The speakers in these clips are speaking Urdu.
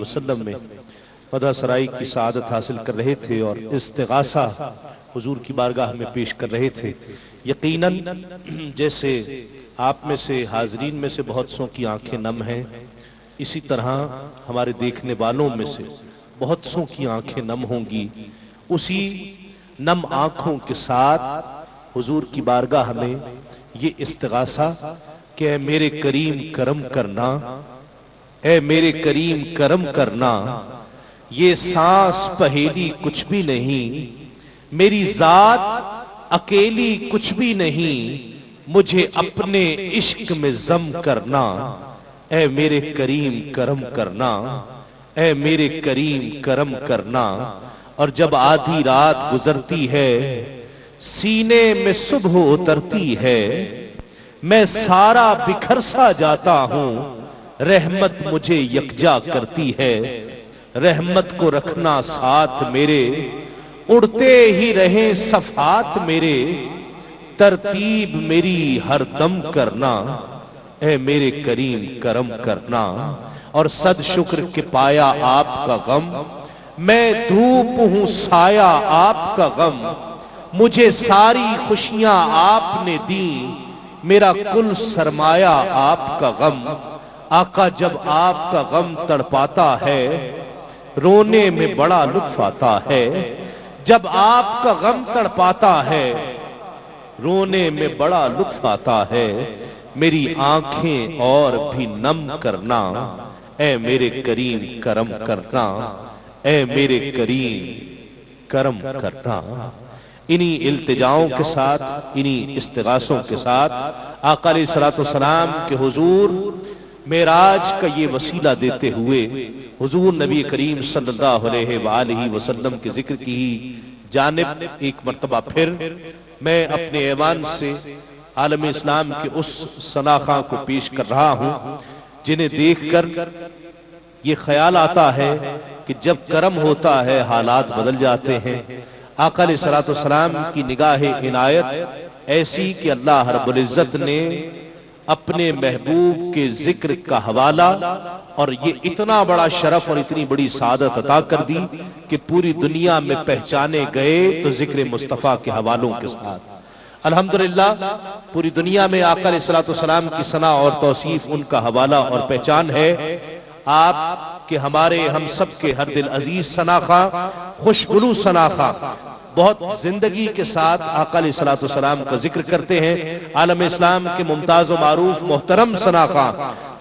وسلم میں مدح سرائی کی سعادت حاصل کر رہے تھے اور استغاثہ حضور کی بارگاہ میں پیش کر رہے تھے۔ یقیناً جیسے آپ میں سے حاضرین میں سے بہت سوں کی آنکھیں نم ہیں، اسی طرح ہمارے دیکھنے والوں میں سے بہت سوں کی آنکھیں نم ہوں گی۔ اسی نم آنکھوں کے ساتھ حضور کی بارگاہ میں یہ استغاثہ کہ اے میرے کریم کرم کرنا، اے میرے کریم کرم کرنا، یہ سانس پہیلی کچھ بھی نہیں، میری ذات اکیلی کچھ بھی نہیں، مجھے اپنے عشق میں ضم کرنا، اے میرے کریم کرم کرنا، اے میرے کریم کرم کرنا۔ اور جب آدھی رات گزرتی ہے، سینے میں صبح اترتی ہے، میں سارا بکھر سا جاتا ہوں، رحمت مجھے یکجا کرتی ہے، رحمت کو رکھنا ساتھ میرے، اڑتے ہی رہیں صفات میرے، ترتیب میری ہر دم کرنا، اے میرے کریم کرم کرنا۔ اور صد شکر کہ پایا آپ کا غم، میں دھوپ ہوں سایہ آپ کا غم، مجھے ساری خوشیاں آپ نے دیں، میرا کل سرمایہ آپ کا غم۔ آقا جب آپ کا غم تڑپاتا ہے، رونے میں بڑا لطف آتا ہے، جب آپ کا غم تڑپاتا ہے، رونے میں بڑا لطف آتا ہے، میری آنکھیں اور بھی نم کرنا، اے میرے کریم کرم کرنا، اے میرے کریم کرم کرنا۔ انہی التجاؤں کے ساتھ، انہی استغاثوں کے ساتھ آقا علیہ السلام کے حضور معراج کا یہ وسیلہ دیتے ہوئے حضور نبی کریم صلی اللہ علیہ وآلہ وسلم کے ذکر کی جانب ایک مرتبہ پھر میں اپنے ایوان سے عالم اسلام کے اس سناخاں کو پیش کر رہا ہوں جنہیں دیکھ کر یہ خیال آتا ہے کہ جب کرم ہوتا ہے حالات بدل جاتے ہیں۔ آقا علیہ السلام کی نگاہ عنایت ایسی کہ اللہ رب العزت نے اپنے محبوب کے ذکر کا حوالہ اور یہ اتنا بڑا شرف اور اتنی بڑی سعادت عطا کر دی کہ پوری دنیا میں پہچانے گئے تو ذکر مصطفیٰ کے حوالوں کے ساتھ۔ الحمدللہ پوری دنیا میں آقا علیہ السلام کی ثنا اور توصیف، ان کا حوالہ اور پہچان ہے۔ آپ کے ہمارے ہم سب کے ہر دل عزیز ثناخواں، خوشگلو ثناخواں بہت زندگی کے ساتھ آقا علیہ السلام کا ذکر کرتے ہیں۔ عالم اسلام کے ممتاز و معروف محترم ثناخواں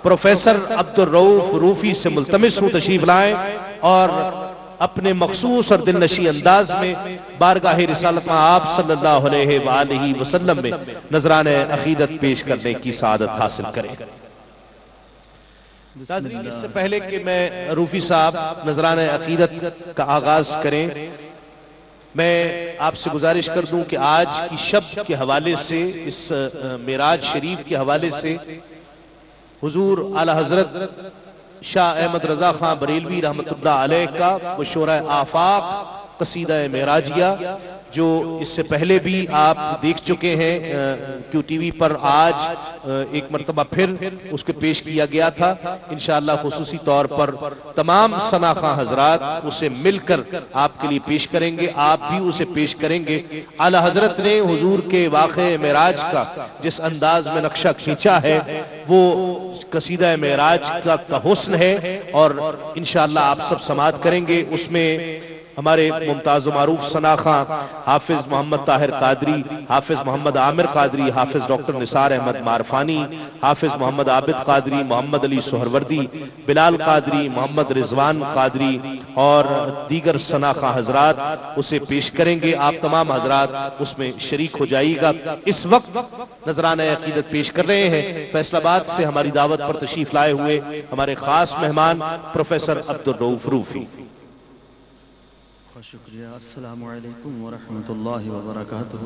پروفیسر عبدالرؤف روفی سے ملتمس ہوں تشریف لائیں اور اپنے مخصوص اور دلنشیں انداز میں بارگاہ رسالت میں آپ صلی اللہ علیہ وآلہ وسلم میں نذرانِ عقیدت پیش کرنے کی سعادت حاصل کریں۔ ناظرین، اس سے پہلے کہ میں روفی صاحب نذرانِ عقیدت کا آغاز کریں، میں آپ سے گزارش کر دوں کہ آج کی شب کے حوالے سے، اس معراج شریف کے حوالے سے حضور اعلی حضرت شاہ احمد رضا خان بریلوی رحمت اللہ علیہ کا مشورہ آفاق قصیدہ معراجیہ، جو اس سے پہلے بھی آپ دیکھ چکے ہیں کیو ٹی وی پر، آج ایک مرتبہ پھر اس کو پیش کیا گیا تھا۔ انشاءاللہ خصوصی طور پر تمام ثناخواں حضرات اسے مل کر آپ کے لیے پیش کریں گے، آپ بھی اسے پیش کریں گے۔ اعلی حضرت نے حضور کے واقعہ معراج کا جس انداز میں نقشہ کھینچا ہے وہ قصیدہ معراج کا حسن ہے، اور انشاءاللہ آپ سب سماعت کریں گے۔ اس میں ہمارے ممتاز و معروف ثناخواں حافظ محمد طاہر قادری، حافظ محمد عامر قادری، حافظ ڈاکٹر نثار احمد معرفانی، حافظ محمد عابد قادری، محمد علی سہروردی، بلال قادری، محمد رضوان قادری اور دیگر ثناخواں حضرات اسے پیش کریں گے۔ آپ تمام حضرات اس میں شریک ہو جائیے گا۔ اس وقت نذرانہ عقیدت پیش کر رہے ہیں فیصل آباد سے ہماری دعوت پر تشریف لائے ہوئے ہمارے خاص مہمان پروفیسر عبدالرؤف روفی۔ شکریہ۔ السلام علیکم ورحمۃ اللہ وبرکاتہ۔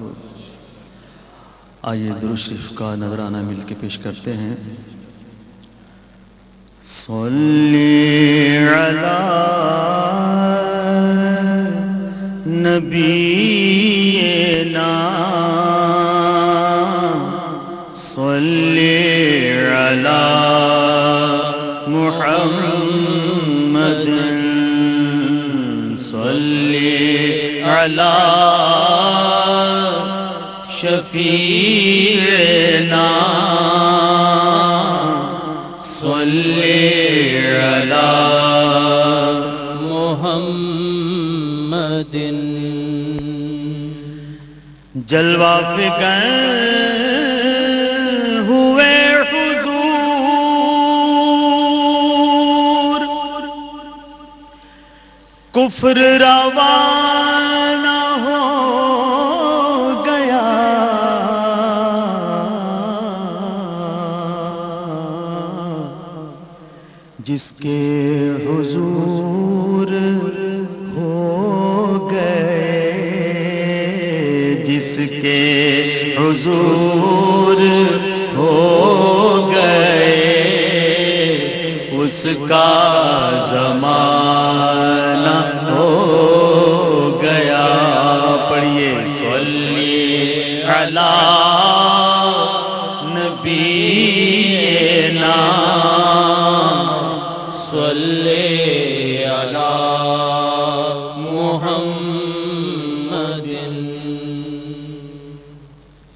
آئیے درود شریف کا نذرانہ مل کے پیش کرتے ہیں۔ صلی علی نبینا صلی علی محمد علی شفیعنا صلی علی محمد جلوہ فکر ہوئے حضور کفر روانہ ہو گیا جس کے حضور ہو گئے جس کے حضور ہو گئے اس کا زمانہ ہو گیا پڑھیے صلی علی نبینا صلی علی محمد